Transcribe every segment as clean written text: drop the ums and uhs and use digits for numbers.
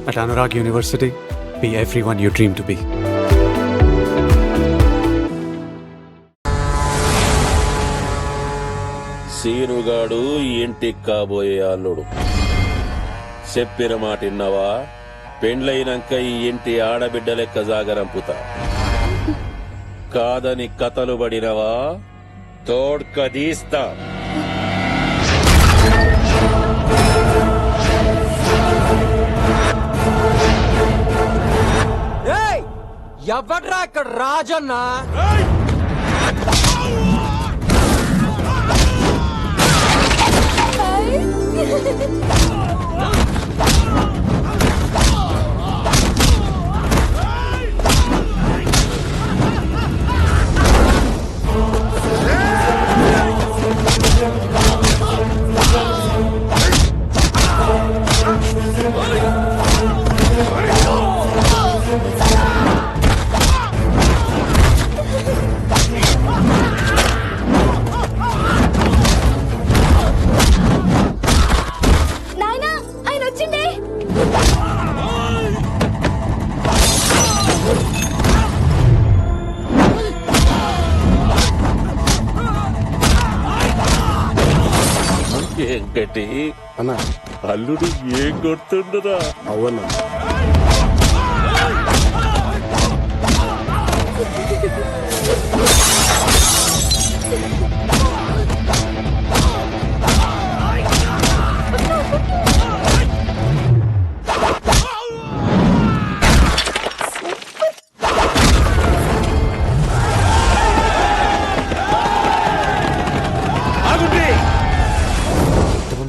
At Anurag University, be everyone you dream to be. సీనుగాడు ఈ ఇంటికి కాబోయే అల్లుడు. చెప్పిన మాట విన్నావా? పెండ్లైనాక ఈ ఇంటి ఆడబిడ్డ లెక్క జాగరంపుతా. కాదని కథలు పడినవా తోడ్కదీస్తా. ఎవడ్రా ఇక్కడ రాజన్నా? వెంకటి అన్నా అల్లుడు ఏం కొడుతుండరా? అవునా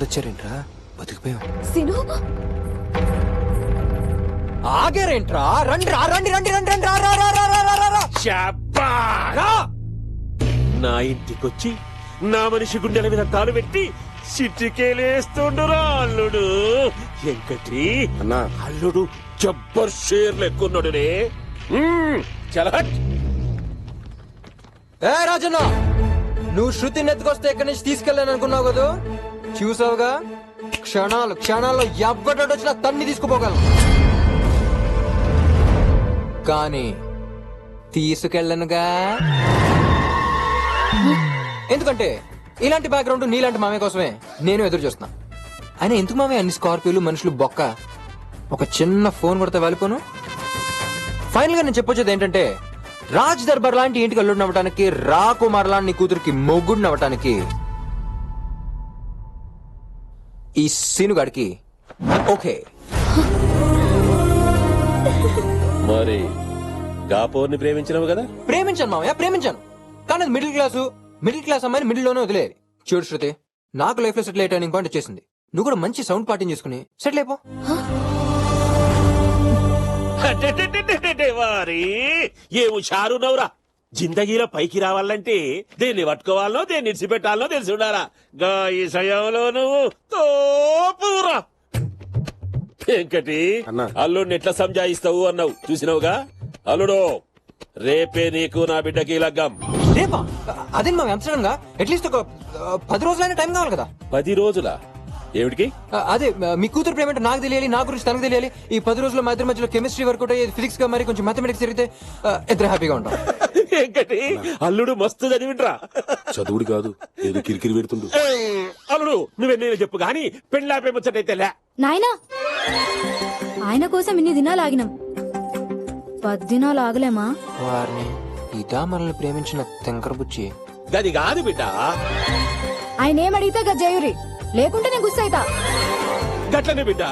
వచ్చారేంట్రా? బతికిపోయాం. ఆగారేంట్రా? రండి రా, రండి రండి రండి రండి, రా రా రా రా రా రా రా. శబ్బా! నా ఇంటికొచ్చి నా మనిషి గుండెల మీద కాలు పెట్టి సిట్టికేలేస్తుండురా అల్లుడు. వెంకటి అన్నా అల్లుడు జబ్బర్ షేర్ లెక్కున్నాడునే. చలహట్. ఏ రాజన్న, నువ్వు శృతిని ఎత్తుకొస్తే ఇక్కడి నుంచి తీసుకెళ్ళాను అనుకున్నావు కదా? చూసావుగా, క్షణాల్లో ఎవ్వడో వచ్చినా తన్ని తీసుకుపోగలను, కానీ తీసుకెళ్ళనుగా. ఎందుకంటే ఇలాంటి బ్యాక్గ్రౌండ్ నీలాంటి మామే కోసమే నేను ఎదురు చూస్తున్నా. అయినా ఎందుకు మామే అన్ని స్కార్పియోలు, మనుషులు బొక్క? ఒక చిన్న ఫోన్ కొడితే వెళ్ళిపోను. ఫైనల్ గా నేను చెప్పొచ్చేది ఏంటంటే, రాజ్ దర్బార్ లాంటి ఇంటికి అల్లుడు నవ్వటానికి, రాకుమార్ లాంటి కూతురికి మొగ్గుడు నవ్వటానికి ఈ సీనుగాడికి ఓకే. మరి గాపోర్ని ప్రేమించినవు కదా? ప్రేమించాను మామయ్య, ప్రేమించాను. కానీ అది మిడిల్ క్లాస్ అమ్మాయిని మిడిల్ లోనే వదిలేదు. చూడు శృతి, నాకు లైఫ్ లో సెటిల్ అయ్యే టర్నింగ్ పాయింట్ వచ్చేసింది. నువ్వు కూడా మంచి సౌండ్ పార్టీ చేసుకుని సెటిల్ అయిపో. వారి ఏ హుషారు నవ్వురా. జిందగీలో పైకి రావాలంటే దేన్ని పట్టుకోవాలనో దేన్ని ఇడిచిపెట్టాలనో తెలిసి ఉండాలా. గా ఈ సమయంలో నువ్వు తోపురా. వెంకటి అన్నా. అల్లుడిని ఎట్లా సంజాయిస్తావు అన్నావు చూసినావుగా. అల్లుడు రేపే నీకు నా బిడ్డకి లగ్గం. రేపా? అదే మామయ్య, అంత సడన్ గా అట్లీస్ట్ ఒక 10 రోజులైనా టైం కావాలి కదా. 10 రోజులా? ఏమిటికి? అదే మీ కూతురు ప్రేమేంటో నాకు తెలియాలి, నా గురించి తనకు తెలియాలి. ఈ 10 రోజుల్లో మా ఇద్దరి మధ్యలో కెమిస్ట్రీ వర్కౌట్ అయ్యి ఫిజిక్స్ గా మరి కొంచెం మ్యాథమెటిక్స్ జరిగితే ఇద్దరు హ్యాపీగా ఉంటాం. వెంకటి అల్లుడు మస్తు చదివిండ్రా. చదువుడు కాదు, ఏదో కిరికిరి పెడుతుండు. అల్లుడు నువ్వెన్నైనా చెప్పు గాని పెళ్ళాపే ముచ్చటైతే నాయనా, ఆయన కోసం ఇన్ని దినాలు ఆగినాం, 10 దినాలు ఆగలేమా? వారిని ఇదా మనల్ని ప్రేమించిన తెంకరబుచ్చి. గది కాదు బిడ్డ. ఆయన ఏమడిగితే గజ్జాయురి, లేకుంటే నేను గుస్సైతా. గట్లనే బిడ్డ,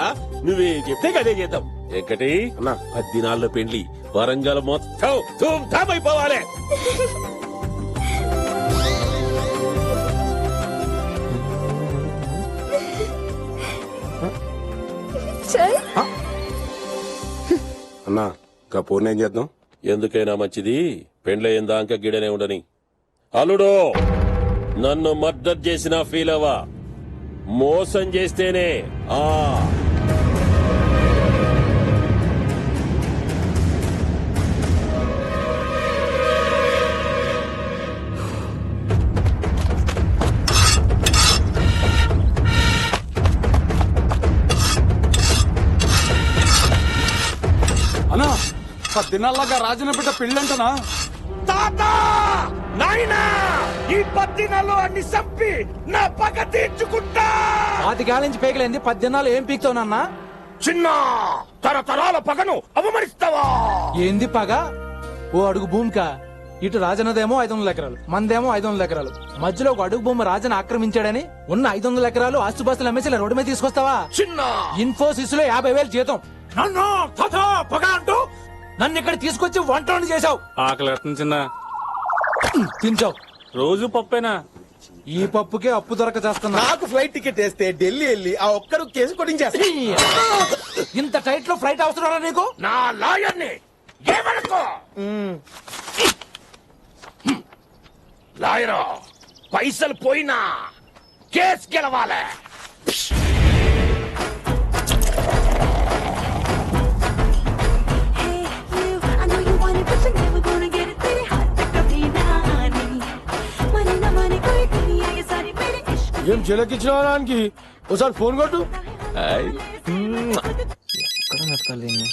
నువ్వే చెప్తే గదే చేద్దాం. వెంకటి అన్నా. 10 దినాల్లో పెళ్లి వరంగల్ మొత్తం ధూమ్ ధామ్ అయిపోవాలి. అన్నా కపూర్ని ఏం చేద్దాం? ఎందుకైనా మంచిది పెండ్లయ్యేందాక గిడనే ఉండని. అల్లుడు నన్ను మర్డర్ చేసినా ఫీల్ అవ్వా, మోసం చేస్తేనే. అన్నా 10 దినాల్లాగా రాజన్న బిడ్డ పెళ్ళంటనా? తాత నాయనా ఈ 10 దినాల్లో అన్ని చంపి నా పగ తీర్చుకుంటా. 10 గాల నుంచి పేకలేంది 10 దినాలు ఏం పీక్తావునన్నా? చిన్న తరతరాల పగను అవమరిస్తావా? ఏంది పగ? ఓ అడుగు భూమికా ఇటు రాజన్నదేమో 500 ఎకరాలు, మందేమో 500 ఎకరాలు. మధ్యలో ఒక అడుగు భూమి రాజన్న ఆక్రమించాడని ఉన్న 500 ఎకరాలు ఆస్తుపాస్తులు అమ్మేసి ఇలా రోడ్డు మీద తీసుకొస్తావా? చిన్న ఇన్ఫోసిస్ లో 50,000 జీతం. నన్ను తథా పగ అంటూ నన్ను ఇక్కడ తీసుకొచ్చి వంటని చేశావు. ఆకలి చిన్న తించావు. రోజు పప్పేనా? ఈ పప్పుకే అప్పు దొరక చేస్తున్నా. నాకు ఫ్లైట్ టికెట్ వేస్తే ఢిల్లీ వెళ్ళి ఆ ఒక్కరు కేసు కొట్టించేస్తా. ఇంత టైట్ లో ఫ్లైట్ అవసరం నీకు? నా లాయర్ని ఏమనుకో. లాయరా పైసలు పోయినా కేసు గెలవాలి. I know you want it, but you're never gonna get it. तेरे हाथ तक कभी ना आनी. माने ना माने कोई दुनिया ये सारी मेरे इश्क ఏం చిలకిచ్చినావా దానికి? ఒకసారి ఫోన్ కొట్టు. ఎక్కడ వెతకాలి దీన్ని?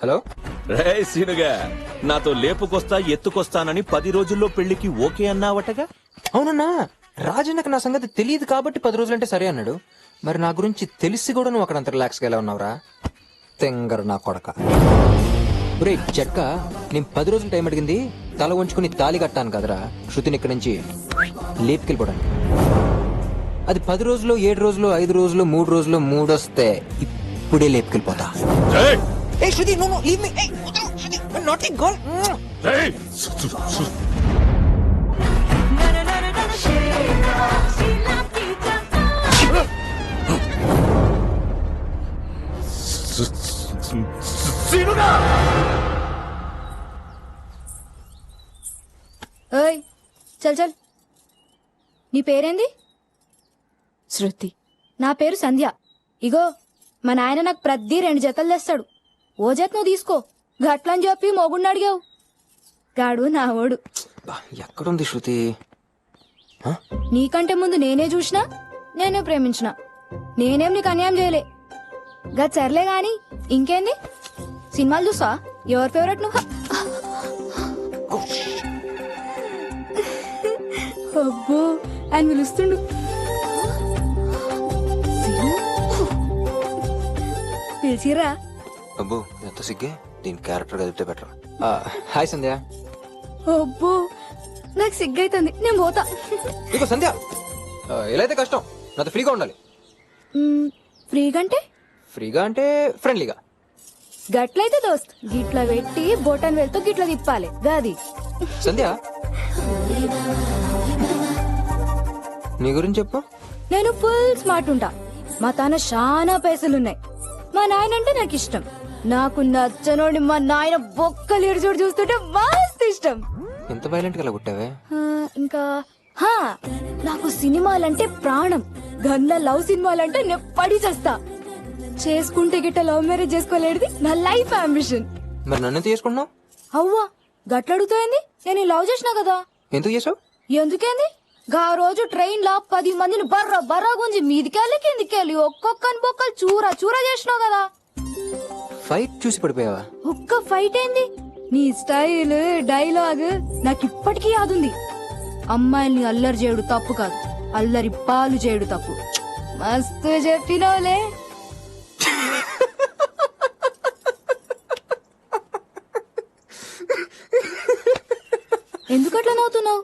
హలో, రే సీనుగా, నాతో లేపుకొస్తా ఎత్తుకొస్తానని 10 రోజుల్లో పెళ్లికి ఓకే అన్నావటగా? అవునన్నా, రాజన్నకు నా సంగతి తెలియదు కాబట్టి 10 రోజులంటే సరే అన్నాడు. మరి నా గురించి తెలిసి కూడా నువ్వు అక్కడ అంత రిలాక్స్ గా ఎలా ఉన్నావురా? తెంగర నా కొడక. ఒరే చెక్క, నేను 10 రోజులు టైం అడిగింది తల వంచుకుని తాళి కట్టాను కదరా శృతిని ఇక్కడి నుంచి లేపుకెళ్ళిపోవడానికి. అది 10 రోజులు, 7 రోజులు, 5 రోజులు, 3 రోజులు, 3 వస్తే ఇప్పుడే లేపుకెళ్ళిపోతా. Hey, Shruti, no, leave me. Hey, Shruti, naughty girl. Sheila की जाता. ఓయ్ చల్ చల్, నీ పేరేంది? శృతి. నా పేరు సంధ్య. ఇగో మా నాయన నాకు ప్రతి 2 జతలు తెస్తాడు. ఓ జత నువ్వు తీసుకో. గట్లని చెప్పి మొగుడిని అడిగావు. గాడు నా ఓడు. ఎక్కడుంది శృతి? నీకంటే ముందు నేనే చూసినా, నేనే ప్రేమించిన. నేనేం నీకు అన్యాయం చేయలే. గట్ సర్లే గాని ఇంకేంది? సినిమాలు చూసా? ఎవరి ఫేవరెట్ నువ్వు? అబ్బో ఆయన పిలుస్తుండు. పిలిచిరా? అబ్బో ఎంత సిగ్గే, దీని క్యారెక్టర్ కదిపితే బెటర్. హాయ్ సంధ్య. అబ్బో నాకు సిగ్గైతుంది, నేను పోతా. ఇగో సంధ్య, ఎలా అయితే కష్టం, నాతో ఫ్రీగా ఉండాలి. ఫ్రీగా అంటే? ఫ్రీగా అంటే ఫ్రెండ్లీగా. గట్లయితే దోస్త్ గిట్ల పెట్టి బోటన్ వెళ్తూ గిట్ల తిప్పాలి గాది. సంధ్య, నీ గురించి చెప్పు. నేను ఫుల్ స్మార్ట్ ఉంటా. మా తాన చాలా పైసలున్నాయి. మా నాయన అంటే నాకు ఇష్టం. నాకు నచ్చనోడి మా నాయన బొక్కలు ఎడుచోడు చూస్తుంటే మస్తు ఇష్టం. ఎంత వైలెంట్ గా కొట్టావే? ఇంకా నాకు సినిమాలంటే ప్రాణం. గన్ల లవ్ సినిమాలంటే నేను పడి చేస్తా. చేసుకుంటే గిట్ట లవ్ మ్యారేజ్ చేసుకోలేడిది నా లైఫ్ అంబిషన్. మరి నన్ను తీసుకున్నావు? అవ్వా గట్ల అడుగుతాయింది. నేను లవ్ చేసినా కదా. ఎందుకు చేసావు? ఎందుకేంది? గా రోజు ట్రైన్ లా 10 మందిని బర్రా గుంజి మీదికెళ్ళి కిందికెళ్ళి ఒక్కొక్కని బొక్కలు చూరా చూరా చేసినావు కదా. ఫైట్ చూసి పడిపోయావా? ఒక్క ఫైట్ ఏంది? నీ స్టైల్ డైలాగ్ నాకు ఇప్పటికీ యాదుంది. అమ్మాయిల్ని అల్లరి చేయడు తప్పు కాదు, అల్లరి పాలు చేయడు తప్పు. మస్తు చెప్పినోలే. ఎందుకట్లా నవ్వుతున్నావు?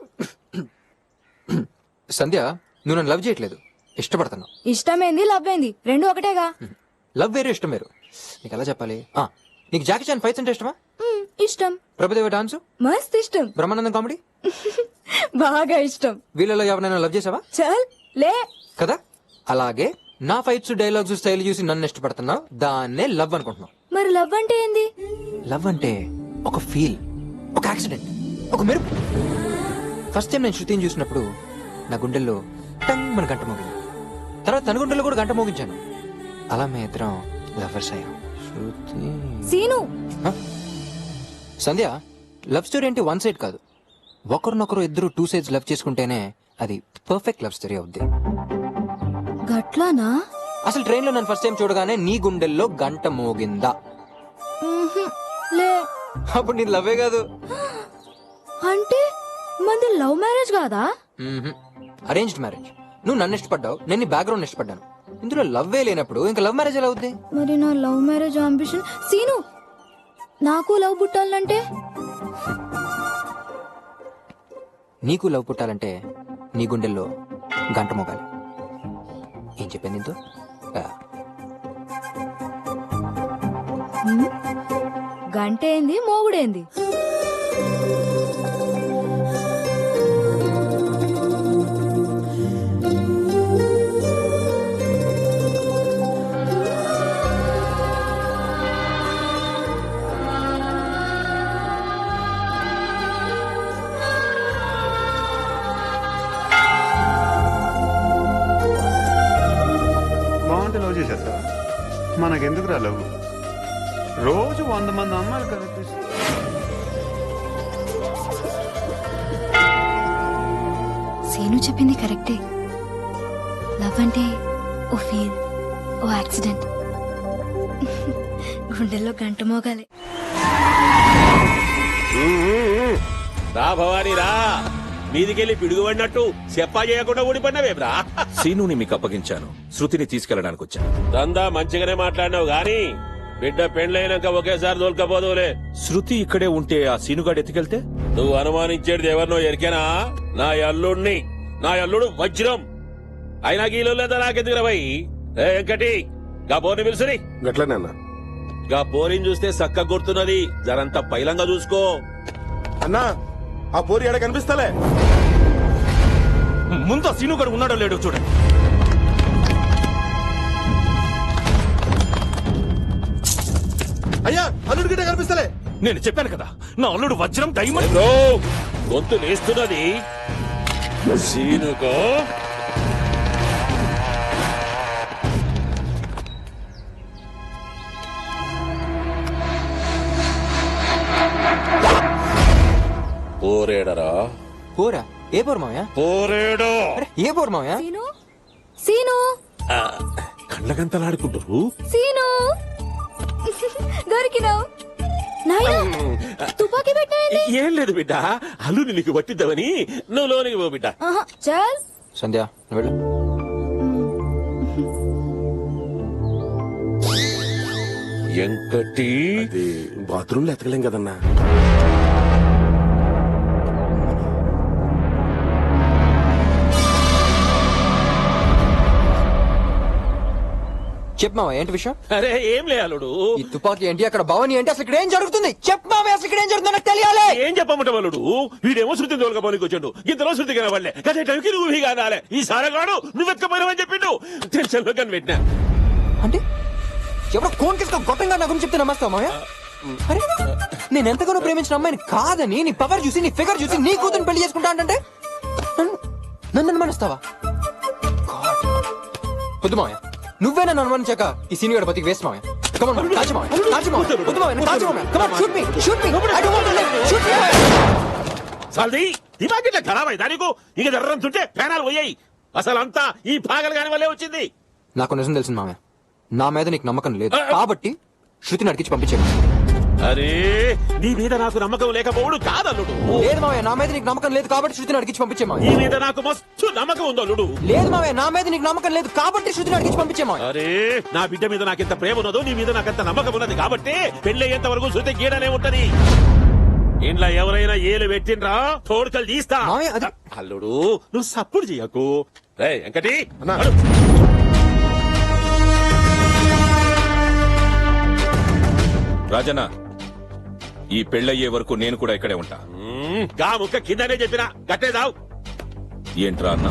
సంధ్య, నువ్వు నన్ను లవ్ చేయట్లేదు, ఇష్టపడుతున్నావు. ఇష్టమేంది లవ్ ఏంది రెండు ఒకటేగా. లవ్ వేరు, ఇష్టం వేరు. నీకు ఎలా చెప్పాలి? నీకు జాకీ చాన్ ఫైట్స్ అంటే ఇష్టమా? ఇష్టం. ప్రభుదేవ డాన్స్ మస్త్ ఇష్టం. బ్రహ్మానందం కామెడీ బాగా ఇష్టం. వీళ్ళలో ఎవరైనా లవ్ చేసావా? చల్ లే కదా. అలాగే నా ఫైట్స్, డైలాగ్స్, స్టైల్ చూసి నన్ను ఇష్టపడుతున్నావు, దాన్నే లవ్ అనుకుంటున్నావు. మరి లవ్ అంటే ఏంది? లవ్ అంటే ఒక ఫీల్, ఒక యాక్సిడెంట్, ఒక మెరుపు. ఫస్ట్ టైం నేను శృతిని చూసినప్పుడు నా గుండెల్లో టంగ్ మన గంట మోగింది. తర్వాత తన గుండెల్లో కూడా గంట మోగించాను. అలా మేము ఇద్దరం లవర్స్ అయ్యాం. శృతి సీను. సంధ్య, లవ్ స్టోరీ అంటే 1 సైడ్ కాదు. ఒకరినొకరు ఇద్దరు 2 sides లవ్ చేసుకుంటేనే అది పర్ఫెక్ట్ లవ్ స్టోరీ అవుద్ది. గట్లానా? అసలు ట్రైన్ లో నన్ను ఫస్ట్ టైం చూడగానే నీ గుండెల్లో గంట మోగిందా? మ్మ్హ్మ్. లే. అప్పుడు నీ లవ్వే కాదు. అంటే మంది లవ్ మ్యారేజ్ కాదా? Arranged marriage. నువ్వు నన్ను ఇష్టపడ్డావు, నేను నీ బ్యాక్గ్రౌండ్ ఇష్టపడ్డాను. ఇందులో లవ్వే లేనప్పుడు ఇంకా లవ్ మ్యారేజ్ ఎలా అవుద్ది? మరి నా లవ్ మ్యారేజ్ అంబిషన్ సీను. నాకు లవ్ పుట్టాలంటే నీకు లవ్ పుట్టాలంటే నీ గుండెల్లో గంట మోగాలి. ఏం చెప్పింది నీతో? గంటేంది మోగుడేంది? బాగుంటే లవ్ చేసేస్తా. మనకెందుకు రా లవ్? రోజు 100 మంది అమ్మాయిలు కనిపిస్తారు. సీను చెప్పింది కరెక్టే. లవ్ అంటే ఓ ఫీల్, ఓ యాక్సిడెంట్. గుండెల్లో గంట మోగాలి. రా భవానీ రా, మీదికెళ్ళి పిడుగుపడినట్టు చెప్పా చేయకుండా ఊడిపడినవేమ్రా. సీనుని మీకు అప్పగించాను, శృతిని తీసుకెళ్ళడానికి వచ్చాను. దందా మంచిగానే మాట్లాడినావు గాని బిడ్డ పెండ్లైనాక ఒకేసారి దొరకపోదులే. శృతి ఇక్కడే ఉంటే ఆ సీనుగాడు ఎత్తుకెళ్తే? నువ్వు అనుమానించేది ఎవరినో ఎరికేనా? నా అల్లుడిని. నా అల్లుడు వజ్రం. అయినా గీలో లేదా నాకెందుకు రవై? వెంకటి గా పోరిని పిలుసుని. గట్లనే అన్న. గా పోరిని చూస్తే సక్క గుర్తున్నది, జరంత పైలంగా చూసుకో. అన్నా ఆ పోరి ఎడ కనిపిస్తలే. ముందు ఆ సీనుగాడు ఉన్నాడో లేడో చూడండి. అయ్యా అల్లుడి గిట్ట కనిపిస్తలే. నేను చెప్పాను కదా, నా అల్లుడు వజ్రం డైమండ్. బ్రో, గొంతు లేస్తున్నది సీనుకో. పోరేడరా? పోరా? ఏ పోరు మావయ్య? పోరేడు. అరే ఏ పోరు మావయ్య? సీను, సీను, కళ్ళగంతలాడుకుంటారు. సీను దొరికినావు. నాయనా తుపాకీ పెట్టాయండి. ఏం లేదు బిడ్డ, అల్లుని నీకు పట్టిద్దామని. నువ్వు లోనికి పో బిడ్డ. చల్. సంధ్య నువ్వు వెళ్ళు. ఎంకటి అది బాత్రూమ్ లో ఎతకలేం కదన్నా. చెప్పు మావయ్య, ఏంటి విషయం? అరే ఏం లే అల్లుడు. ఈ తుపాకీ ఏంటి, అక్కడ భవని ఏంటి, అసలు ఇక్కడ ఏం జరుగుతుంది? చెప్పు మావయ్య, అసలు ఇక్కడ ఏం జరుగుతుందో నాకు తెలియాలి. ఏం చెప్పమంటావు అల్లుడు? వీడేమో శృతిని తోలుకపోనికి వచ్చాడు, ఇంతలో శృతి కనబడలే. గదే టైంకి నువ్వు కాదాలే. ఈ సారగాడు నువ్వెత్తుకపోయినావని చెప్పిండు. టెన్షన్ లో కనిపెట్టినా. అంటే ఎవరో కోన్ కేసుకు గొప్పంగా నా గురించి చెప్తే నమ్మస్తావా మావయ్య? అరే నేను ఎంతగానో ప్రేమించిన అమ్మాయిని కాదని, నీ పవర్ చూసి, నీ ఫిగర్ చూసి, నీ కూతురు పెళ్లి చేసుకుంటా అంటే నన్ను అనుమానిస్తావా? వద్దు మావయ్య, నువ్వే నన్ను అనుమానించాక ఈ సీనియర్ బతికి వేస్ట్ మావయ్య. Come on, కాల్చు మావయ్య, కాల్చు మావయ్య. వద్దు మావయ్య, నన్ను కాల్చు మావయ్య. Come on, shoot me, shoot me. I don't want to live. Shoot me, మావయ్య. సాల్ది దిమాగ్ ఇట్లా ఖరాబ్ అయిందా నీకు? ఇక జర్రంతుంటే పేనాలు పోయాయి. అసలు అంతా ఈ పాగలు కాని వల్లే వచ్చింది. నాకు నిజం తెలిసింది మావయ్య, నా మీద నీకు నమ్మకం లేదు కాబట్టి శృతిని అడిగించి పంపించాను. అరే నీ మీద నాకు నమ్మకం లేకపోవడు కాదల్లుడు. లేదు మావయ్య, నా మీద నీకు నమ్మకం లేదు కాబట్టి శృతిని అడిగించి పంపించే మావయ్య. నీ మీద నాకు మస్తు నమ్మకం ఉంది అల్లుడు. లేదు మావయ్య, నా మీద నీకు నమ్మకం లేదు కాబట్టి శృతిని అడిగించి పంపించే మావయ్య. అరే నా బిడ్డ మీద నాకెంత ప్రేమ ఉన్నదో నీ మీద నాకెంత నమ్మకం ఉన్నది కాబట్టి పెళ్ళయ్యేంత వరకు శృతి గీడనే ఉంటది. ఇంట్లో ఎవరైనా ఏలు పెట్టిండ్రా తోడుకలు తీస్తా. మావయ్య, అది అల్లుడు నువ్వు సప్పుడు చెయ్యకు. రే వెంకటి అన్నా. నడు. రాజన్న, ఈ పెళ్ళయ్యే వరకు నేను కూడా ఇక్కడే ఉంటా. గా ముక్క కిందనే చెప్పినా గట్టేదావు. ఏంట్రా అన్న,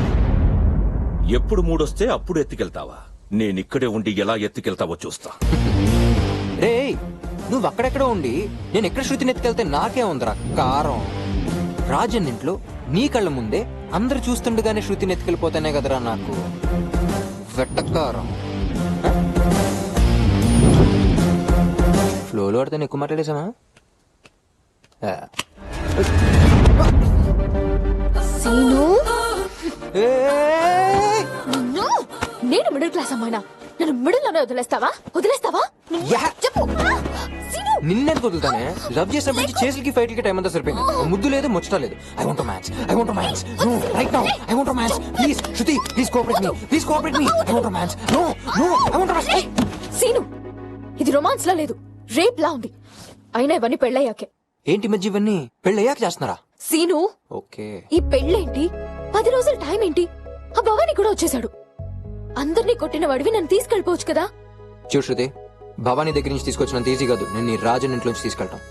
ఎప్పుడు మూడొస్తే అప్పుడు ఎత్తుకెళ్తావా? నేనిక్కడే ఉండి ఎలా ఎత్తుకెళ్తావో చూస్తా. రే నువ్వు అక్కడెక్కడో ఉండి నేను ఎక్కడ శృతిని ఎత్తుకెళ్తే నాకే ఉందిరా కారం. రాజన్ ఇంట్లో నీ కళ్ళ ముందే అందరు చూస్తుండగానే శృతిని ఎత్తుకెళ్ళిపోతానే కదరా నాకు వెట్టకారం. ఫ్లోలో ఆడితే ఎక్కువ మాట్లాడేసామా? సీను, ఏయ్! నేను మిడిల్ క్లాస్ అమ్మాయినా? నన్ను మిడిల్లోనే వదిలేస్తావా చెప్పు సీను నిన్నెందుకు వదులుతానే? లవ్ చేసినప్పటి నుంచి చేతులకి ఫైట్లకి టైం అంతా సరిపోయింది. ముద్దు లేదు, ముచ్చట లేదు. I want match no right now. I want match please. Shruti please cooperate me. I want match no I want match. Seenu ఇది రొమాన్స్ లా లేదు, రేప్ లా ఉంది. అయినా ఇవన్నీ పెళ్ళయ్యాకే. ఏంటి మధ్య ఇవన్నీ పెళ్ళయ్యాక చేస్తున్నారా? సీను ఓకే. ఈ పెళ్ళేంటి, 10 రోజుల టైం ఏంటి? ఆ భవాని కూడా వచ్చేసాడు. అందరినీ కొట్టిన వాడివి నన్ను తీసుకెళ్ళిపోవచ్చు కదా. చూడు శృతి, భవానీ దగ్గర నుంచి తీసుకొచ్చినంత ఈజీ కాదు నేను ఈ రాజన్ ఇంట్లోంచి తీసుకెళ్తాం.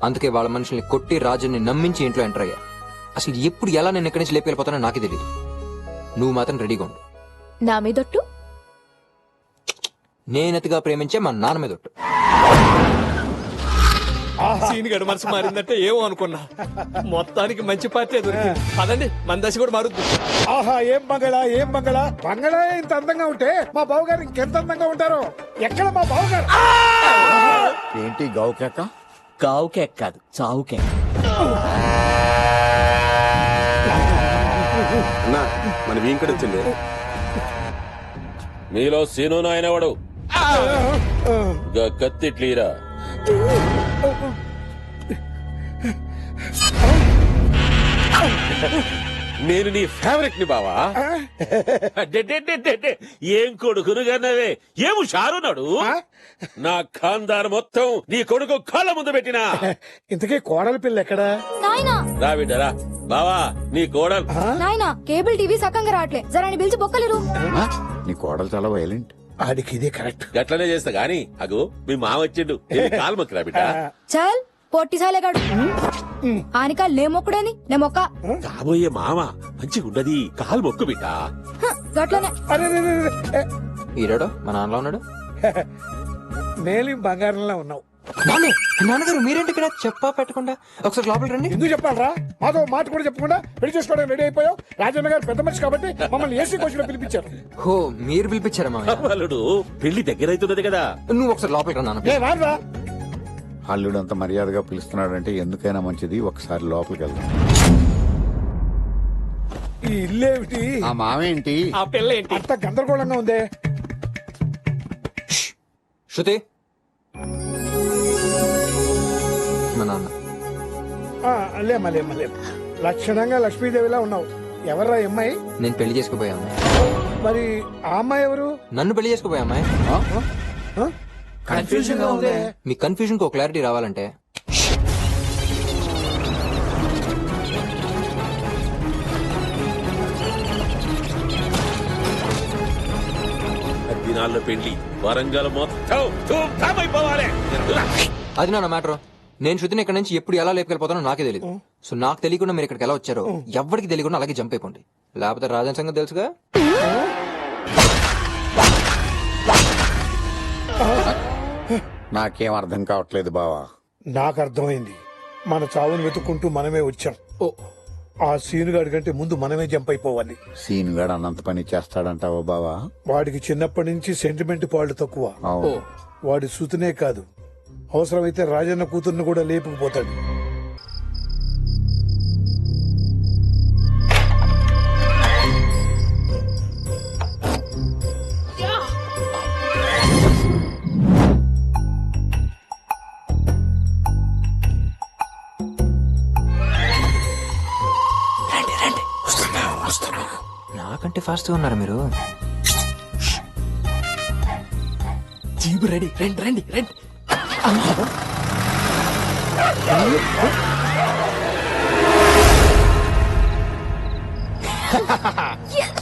అందుకే వాళ్ళ మనుషుల్ని కొట్టి రాజన్ని నమ్మించి ఇంట్లో ఎంటర్ అయ్యా. అసలు ఎప్పుడు ఎలా నేను ఎక్కడి నుంచి లేపి నాకే తెలియదు. నువ్వు మాత్రం రెడీగా ఉండు. నా మీదొట్టు. నేనతిగా ప్రేమించే మా నాన్న మీద ఒట్టు. సీన్ గడు మనసు మారిందంటే ఏమో అనుకున్నా. మొత్తానికి మంచి పార్టీ దొరికింది. పదండి, మన దశ కూడా మారుద్ది. ఆహా ఏం బంగళా బంగళా ఇంత అందంగా ఉంటే మా బావగారు ఇంకెంత అందంగా ఉంటారో. ఎక్కడ మా బావగారు? ఏంటి గావుకేక? గావు కేక్ కాదు, చావు కేక్. అన్నా మన వీంకడ వచ్చింది. మీలో సీను నాయనవాడు కత్తి క్లీరా. నేను నీ ఫేవరెట్ ని బావా. ఏం కొడుకును గన్నవే, ఏము షారున్నాడు. నా ఖాందార్ మొత్తం నీ కొడుకు కాళ్ళ ముందు పెట్టినా. ఇంతకీ కోడలి పిల్ల ఎక్కడా? నాయనా రా బిడ్డరా బావా, నీ కోడలు. నాయనా కేబుల్ టీవీ సక్కంగా రావట్లే, జరాని పిలిచి బొక్కలేరు. నీ కోడలు చాలా వైలెంట్. ఆడికి ఇదే కరెక్ట్. గట్లనే చేస్తా గాని అగు మీ మామ వచ్చిండు. కాలు మొక్కిరా బిడ్డ. చల్ పొట్టి సాలేగాడు ఆనికా లేమొక్కడేని నే మొక్క కాబోయే మామ మంచిగా ఉండది, కాలు మొక్కు బిడ్డ. గట్లనే. ఈరాడో మా నాన్నలో ఉన్నాడు. నేలి బంగారంలో ఉన్నావు. నాన్నగారు మీరేంటి ఇక్కడ చెప్పా పెట్టకుండా? ఒకసారి లోపలికి రండి. ఎందుకు చెప్పాలరా? మాతో మాట కూడా చెప్పకుండా పెళ్లి చేసుకోవడానికి రెడీ అయిపోయావు. రాజన్న గారు పెద్ద మనిషి కాబట్టి మమ్మల్ని ఏసీ కోచ్ లో పిలిపించారు. హో మీరు పిలిపించారా మా అల్లుడు పెళ్లి దగ్గర అవుతున్నది కదా. నువ్వు ఒకసారి లోపలికి రా నాన్న. ఏ రారా? అల్లుడు అంత మర్యాదగా పిలుస్తున్నాడంటే ఎందుకైనా మంచిది, ఒకసారి లోపలికి వెళ్దాం. ఈ ఇల్లేమిటి? ఆ మావేంటి? ఆ పిల్ల ఏంటి? అంత గందరగోళంగా ఉందే. శృతి మా నాన్న. లేమ్మా లక్షణంగా లక్ష్మీదేవిలా ఉన్నావు. ఎవర్రా అమ్మాయి? నేను పెళ్లి చేసుకోపోయా అమ్మాయి. మరి ఆ అమ్మాయి ఎవరు? నన్ను పెళ్లి చేసుకోపోయా అమ్మాయి. కన్ఫ్యూజన్ గా ఉందే. మీ కన్ఫ్యూజన్ కు క్లారిటీ రావాలంటే దినాల్లో పెళ్లి వరంగల్ మొత్తం ధూమ్ అయిపోవాలి. అది నా మ్యాటర్. నేను శృతిని ఇక్కడ నుంచి ఎప్పుడు ఎలా లేపుకెళ్ళిపోతానో నాకే తెలియదు. సో నాకు తెలియకుండా మీరు ఇక్కడికి ఎలా వచ్చారో ఎవరికి తెలియకుండా అలాగే జంప్ అయిపోండి. లేకపోతే రాజన్ సంగతి తెలుసుగా. నాకేం అర్థం కావట్లేదు బావా. నాకు అర్థమైంది. మన చావును వెతుక్కుంటూ మనమే వచ్చాం. ఆ సీనుగాడి కంటే ముందు మనమే జంప్ అయిపోవాలి. సీనుగాడు అన్నంత పని చేస్తాడంటావా బావా? వాడికి చిన్నప్పటి నుంచి సెంటిమెంట్ పాళ్ళు తక్కువ. అవును. వాడి సుతునే కాదు, అవసరమైతే రాజన్న కూతుర్ని కూడా లేపుకుపోతాడు. నాకంటే ఫాస్ట్ గా ఉన్నారు మీరు. Jeep ready. రండి రండి రండి.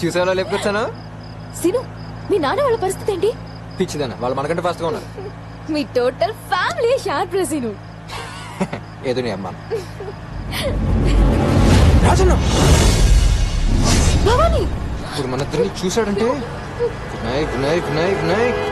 చూసేలా లేపుకొచ్చాను. సీను మీ నాన్న వాళ్ళ పరిస్థితి ఏంటి? పిచ్చిదానా, వాళ్ళు మనకంటే ఫాస్ట్ గా ఉన్నారు. మీ టోటల్ ఫ్యామిలీ షార్ప్ రా సీను. ఏదో నీ అమ్మా. రాజన్న భవాని ఇప్పుడు మన ఇద్దరిని చూశాడంటే Vinayak Vinayak Vinayak Vinayak.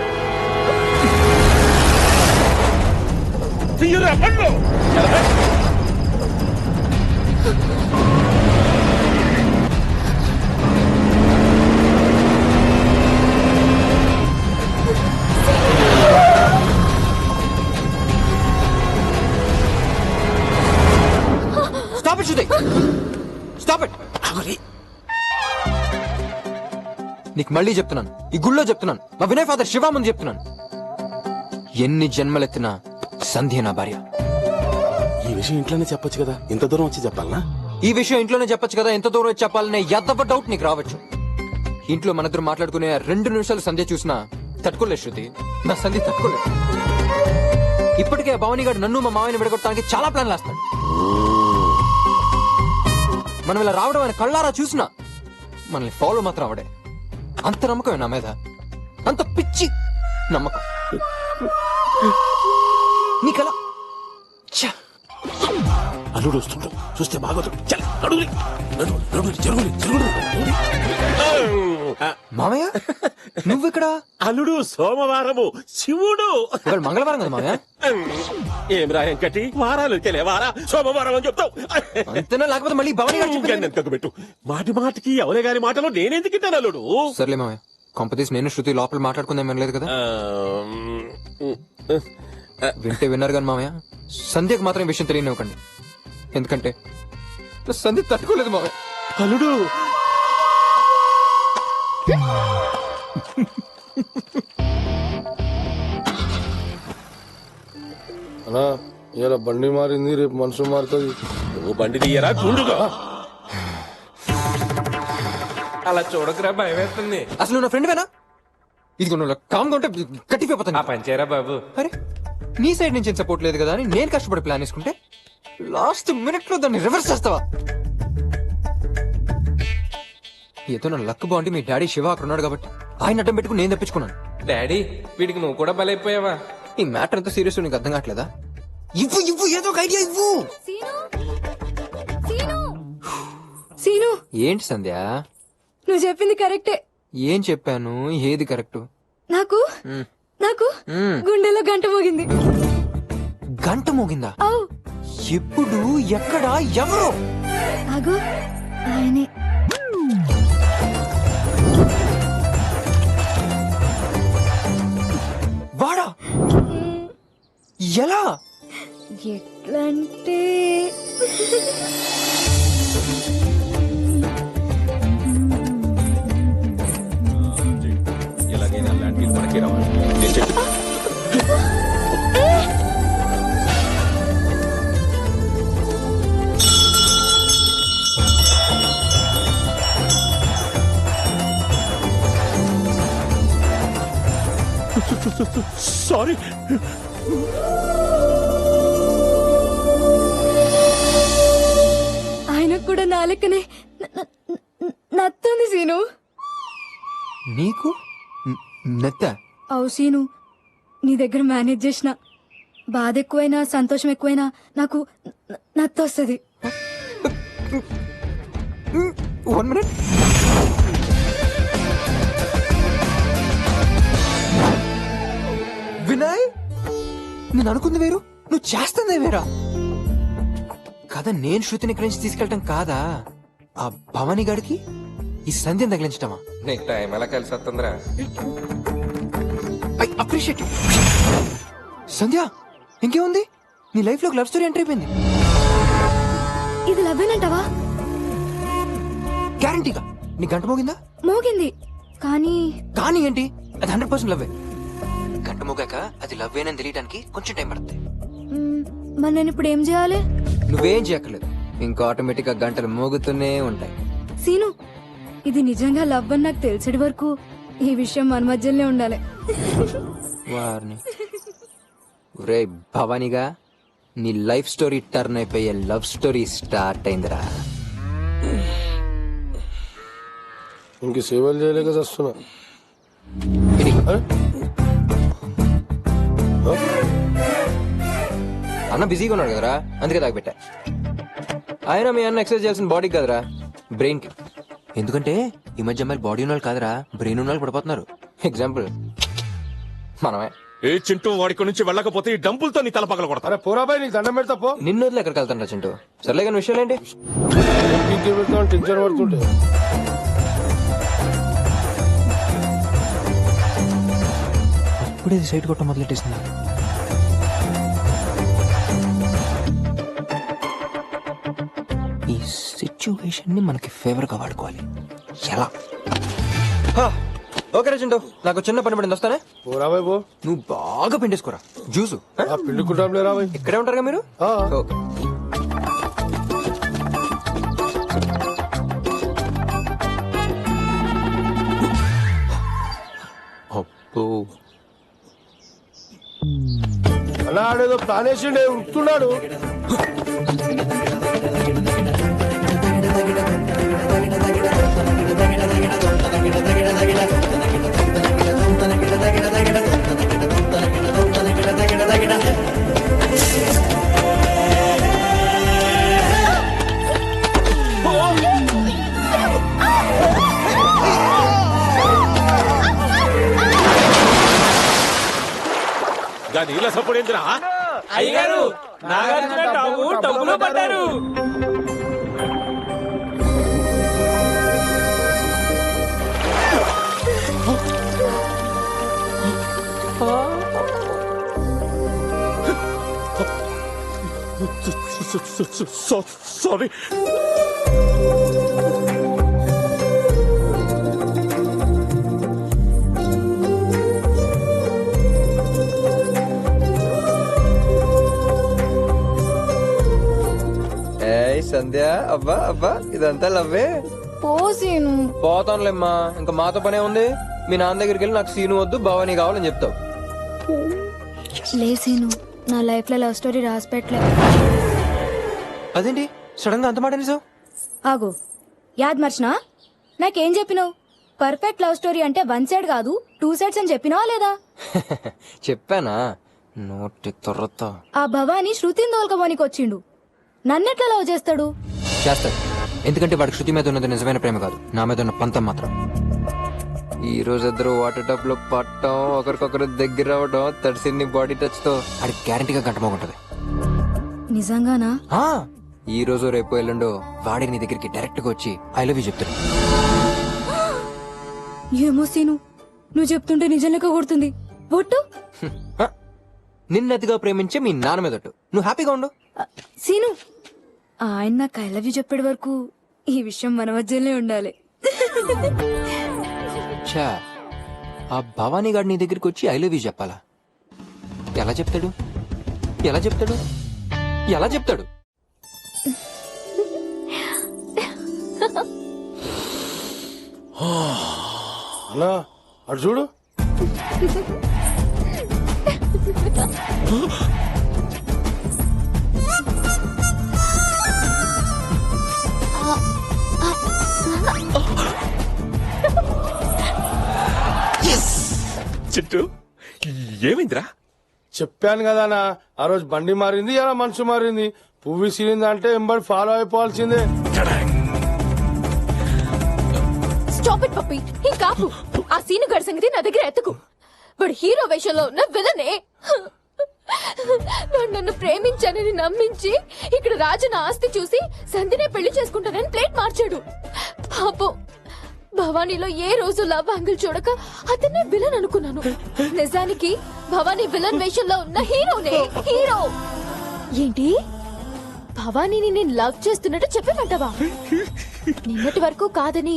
Stop it, Shruti! Stop it! నీకు మళ్ళీ చెప్తున్నాను, ఈ గుళ్ళో చెప్తున్నాను, మా వినయ్ ఫాదర్ శివ ముందు చెప్తున్నాను, ఎన్ని జన్మలెత్తినా సంధ్య నా భార్య. ఈ విషయం ఇంట్లోనే చెప్పొచ్చు కదా, ఇంత దూరం వచ్చి చెప్పాలనా? ఈ విషయం ఇంట్లోనే చెప్పొచ్చు కదా, ఎంత దూరం వచ్చి చెప్పాలనే ఎద్దవ డౌట్ నీకు రావచ్చు. ఇంట్లో మనిద్దరు మాట్లాడుకునే 2 నిమిషాలు సంధ్య చూసినా తట్టుకోలేదు శృతి, నా సంధ్య తట్టుకోలేదు. ఇప్పటికే భవానీ గారు నన్ను మా మామయ్యని విడగొట్టడానికి చాలా ప్లాన్లు వేస్తాడు. మనం ఇలా రావడం ఆయన కళ్ళారా చూసినా మనల్ని ఫాలో మాత్రం అవడే. అంత నమ్మకమే నా మీద, అంత పిచ్చి నమ్మకం నీకలా. అల్లుడు వస్తుండు, చూస్తే బాగోదు. చల్, నడువురి. జరుగురి. మామయ్య నువ్వెక్కడా? అల్లుడు సోమవారము, శివుడు ఇవాళ మంగళవారం కదా మామయ్య. ఏం రాయం కట్టి వారాలు వారా సోమవారం అని చెప్తావు. అంతేనా, లేకపోతే మళ్ళీ భవానీ గారు చెప్పింది. పెట్టు మాటి మాటికి ఎవరే గారి మాటలు నేనెందుకు తింటాను అల్లుడు. సర్లే మామయ్య, కొంపతీసి నేను శృతి లోపల మాట్లాడుకుందాం లేదు కదా. వింటే విన్నారు కానీ మామయ్య, సంధ్యకు మాత్రం విషయం తెలియనివ్వకండి, ఎందుకంటే సంధ్య తట్టుకోలేదు మామయ్య. అల్లుడు అన్నా ఇలా బండి మారింది, రేపు మనుషులు మారుతుంది. నువ్వు బండి తీయరా గుండుగా. అలా చూడకురా, భయం వేస్తుంది. అసలు నా ఫ్రెండ్ వేనా? ఇది కామ్గా ఉంటే కట్టిపోతాను. ఆ పంచేరా బాబు. అరే నీ సైడ్ నుంచి సపోర్ట్ లేదు కదా అని నేను కష్టపడి ప్లాన్ వేసుకుంటే లాస్ట్ మినిట్ లో దాన్ని రివర్స్ చేస్తావా? ఏదో నా లక్ బాగుండి మీ డాడీ శివ అక్కడ ఉన్నాడు కాబట్టి ఆయన అడ్డం పెట్టుకుని నేను తప్పించుకున్నాను. డాడీ వీడికి నువ్వు కూడా బలైపోయావా? ఈ మ్యాటర్ ఎంత సీరియస్ నీకు అర్థం కావట్లేదా? ఇవ్వు ఏదో ఒక ఐడియా ఇవ్వు. సీను, ఏంటి సంధ్య? నువ్వు చెప్పింది కరెక్టే. ఏం చెప్పాను? ఏది కరెక్ట్? నాకు గుండెలో గంట మోగింది. గంట మోగిందా? అవు. ఎప్పుడు, ఎక్కడ, ఎవరు? అగో ఆయనే. వాడా? ఎలా? ఎట్లంటే ఎలాగైనా ల్యాండ్ డీల్ మనకే రావాలి. నేను చెప్పి సారీ. ఆయనకు కూడా నా లెక్కనే నత్తుంది సీను. నీకు నత్త? అవు సీను, నీ దగ్గర మేనేజ్ చేసిన బాధ ఎక్కువైనా సంతోషం ఎక్కువైనా నాకు నత్తొస్తుంది. 1 minute. వినయ్, నేను అనుకుంది వేరు, నువ్వు చేస్తుంది వేరా. కదా నేను శృతిని ఇక్కడి నుంచి తీసుకెళ్ళటం కాదా, ఆ భవానీ గాడికి ఈ సంధ్యను తగిలించటమా? నీకు టైం ఎలా కలిసి వస్తుందిరా? I appreciate. సంధ్య ఇంకేముంది, నీ లైఫ్ లో లవ్ స్టోరీ ఎంటర్ అయిపోయింది. ఇది లవ్వేనంటావా? గ్యారంటీగా. నీ గంట మోగిందా? మోగింది, కానీ కానీ ఏంటి, అది 100% లవ్వే. గంట మోగాక అది లవ్వేనని తెలియడానికి కొంచెం టైం పడుతుంది. మరి నేను ఇప్పుడు ఏం చేయాలి? నువ్వేం చేయక్కర్లేదు, ఇంకా ఆటోమేటిక్ గా గంటలు మోగుతూనే ఉంటాయి. సీను, ఇది నిజంగా లవ్ అని నాకు తెలిసేటి వరకు ఈ విషయం మన మధ్యలోనే ఉండాలి. వారిని రే భవానీగా, నీ లైఫ్ స్టోరీ టర్న్ అయిపోయే లవ్ స్టోరీ స్టార్ట్ అయిందిరా. ఇంక సేవలు చేయలేక వస్తున్నా. అన్న బిజీగా ఉన్నాడు కదరా, అందుకే తాగిపెట్టా. ఆయన మీ అన్న ఎక్సర్సైజ్ చేయాల్సిన బాడీ కదరా, బ్రెయిన్ కి. ఎందుకంటే ఈ మధ్య అమ్మాయిలు బాడీ ఉన్న వాళ్ళు కాదరా, బ్రెయిన్ ఉన్న వాళ్ళు పడిపోతున్నారు. ఎగ్జాంపుల్ మనమే. ఏ చింటూ వాడికి నుంచి వెళ్ళకపోతే ఈ డంపులతో నీ తల పగల కొడతా. అరే పోరాబాయ్, నీకు దండం పెడతా పో. నిన్ను వదిలే ఎక్కడికి వెళ్తాను చింటూ. సర్లే కానీ విషయాలు ఏంటి? టెన్షన్ పడుతుంటే ఇప్పుడే సైట్ కొట్ట మొదలెట్టేసింది. ఈ సిచ్యువేషన్ ని మనకి ఫేవర్ గా వాడుకోవాలి. ఎలా? ఓకే రచింటో నాకు చిన్న పని పడింది వస్తానే ఓ రాబాయ్ పో. నువ్వు బాగా పిండేసుకోరా జ్యూసు ఆ పిండుకుంటాంలే రాబాయ్. ఇక్కడే ఉంటారుగా మీరు ఆ. ఓకే అబ్బో అలా ఆడేదో ప్లాన్ వేసిండే ఉడుతున్నాడు. గా నీళ్ళ సప్పుడేంద్రా అయ్యగారు నాగార్జున డబ్బులు పడ్డారు. సారీ ఏయ్ సంధ్య అబ్బా అబ్బా ఇదంతా లవ్వే పోసీను పోతానులేమ్మా ఇంకా మాతో పనే ఉంది మీ నాన్న దగ్గరికి వెళ్ళి నాకు సీను వద్దు భవానీ కావాలని చెప్తావు లేసీను నా లైఫ్ లో లవ్ స్టోరీ రాసి పెట్టలే. అదేంటి సడన్ గా అంత మాట అనేసావు ఆగు, యాద్ మర్చినా? నాకేం చెప్పినావు? పర్ఫెక్ట్ లవ్ స్టోరీ అంటే 1 సైడ్ కాదు 2 సైడ్స్ అని చెప్పినావా లేదా? చెప్పానా నోటి తొర్రతో ఆ భవానీ శృతిని దోల్కమోనికి వచ్చిండు, నన్నెట్లా లవ్ చేస్తాడు? చేస్తాడు, ఎందుకంటే వాడికి శృతి మీద ఉన్నది నిజమైన ప్రేమ కాదు, నా మీద ఉన్న పంతం మాత్రం. ఈ రోజు ఇద్దరు వాటర్ టబ్ లో పట్టడం, ఒకరికొకరు దగ్గర అవడం, తడిసిన్ని బాడీ టచ్ తో ఆడికి గ్యారంటీగా గంటమోగుంటది. నిజంగానా? ఈ రోజు రేపు ఎల్లుండో వాడి నీ దగ్గరికి డైరెక్ట్ గా వచ్చి ఐ లవ్ యూ చెప్తాడు. ఏమో సీను, నువ్వు చెప్తుంటే నిజంగా కొడుతుంది. ఒట్టు నిన్నతిగా ప్రేమించే మీ నాన్న మీద ఒట్టు. నువ్వు హ్యాపీగా ఉండు. సీను, ఆయన నాకు ఐ లవ్ యూ చెప్పేటి వరకు ఈ విషయం మన మధ్యలోనే ఉండాలి. ఛా, ఆ భవానీ గారు నీ దగ్గరికి వచ్చి ఐ లవ్ యూ చెప్పాలా? ఎలా చెప్తాడు? ఎలా చెప్తాడు? ఎలా చెప్తాడు? అన్నా అటు చూడు. చిట్టు ఏమైందిరా? చెప్పాను కదా అన్న, ఆ రోజు బండి మారింది, అలా మనసు మారింది. పువ్వు సిరింది అంటే ఎంబడి ఫాలో అయిపోవాల్సిందే. స్టాప్ ఇట్ పప్పి, ఇంకా ఆపు. ఆ సీను గడి సంగతి నా దగ్గర ఎత్తకు. వాడు హీరో వేషంలో ఉన్న విలనే. వాడు నన్ను ప్రేమించానని నమ్మించి ఇక్కడ రాజన ఆస్తి చూసి సంధినే పెళ్లి చేసుకుంటానని ప్లేట్ మార్చాడు. పాపం భవానీలో ఏ రోజు లవ్ యాంగిల్ చూడక అతన్నే విలన్ అనుకున్నాను. నిజానికి భవానీ విలన్ వేషంలో ఉన్న హీరోనే. హీరో ఏంటి? భవానీని నేను లవ్ చేస్తున్నట్టు చెప్పమంటావా? నిన్నటి వరకు కాదని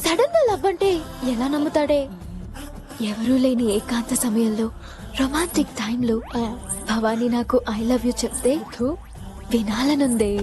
సడన్ గా లవ్ అంటే ఎలా నమ్ముతాడే? ఎవరూ లేని ఏకాంత సమయంలో, రొమాంటిక్ టైంలో భవానీ నాకు ఐ లవ్ యూ చెప్తే వినాలనుందే.